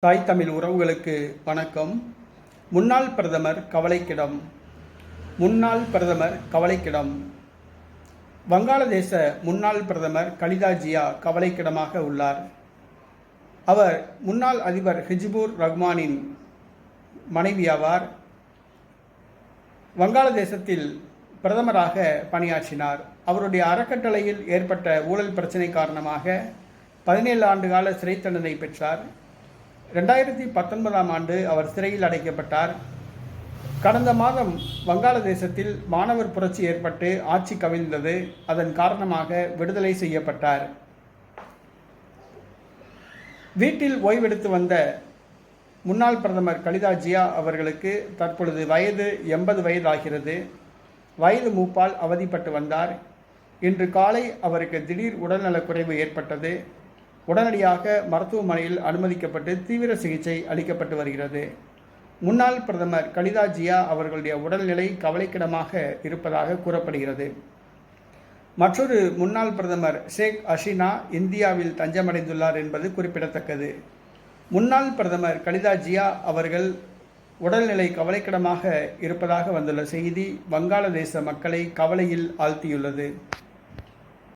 தாய் தமிழ் உறவுகளுக்கு வணக்கம். முன்னாள் பிரதமர் கவலைக்கிடம். முன்னாள் பிரதமர் கவலைக்கிடம். வங்காளதேச முன்னாள் பிரதமர் கலிதா ஜியா கவலைக்கிடமாக உள்ளார். அவர் முன்னாள் அதிபர் ஹிஜ்புர் ரஹ்மானின் மனைவியாவார். வங்காளதேசத்தில் பிரதமராக பணியாற்றினார். அவருடைய அறக்கட்டளையில் ஏற்பட்ட ஊழல் பிரச்சினை காரணமாக 17 ஆண்டுகால சிறை தண்டனை பெற்றார். 2019ஆம் ஆண்டு அவர் சிறையில் அடைக்கப்பட்டார். கடந்த மாதம் வங்காளதேசத்தில் மாணவர் புரட்சி ஏற்பட்டு ஆட்சி கவிழ்ந்தது. அதன் காரணமாக விடுதலை செய்யப்பட்டார். வீட்டில் ஓய்வெடுத்து வந்த முன்னாள் பிரதமர் கலிதா ஜியா அவர்களுக்கு தற்பொழுது வயது 80 வயதாகிறது. வயது மூப்பால் அவதிப்பட்டு வந்தார். இன்று காலை அவருக்கு திடீர் உடல்நலக்குறைவு ஏற்பட்டது. உடனடியாக மருத்துவமனையில் அனுமதிக்கப்பட்டு தீவிர சிகிச்சை அளிக்கப்பட்டு வருகிறது. முன்னாள் பிரதமர் கலிதா ஜியா அவர்களுடைய உடல்நிலை கவலைக்கிடமாக இருப்பதாக கூறப்படுகிறது. மற்றொரு முன்னாள் பிரதமர் ஷேக் ஹசீனா இந்தியாவில் தஞ்சமடைந்துள்ளார் என்பது குறிப்பிடத்தக்கது. முன்னாள் பிரதமர் கலிதா ஜியா அவர்கள் உடல்நிலை கவலைக்கிடமாக இருப்பதாக வந்துள்ள செய்தி வங்காளதேச மக்களை கவலையில் ஆழ்த்தியுள்ளது.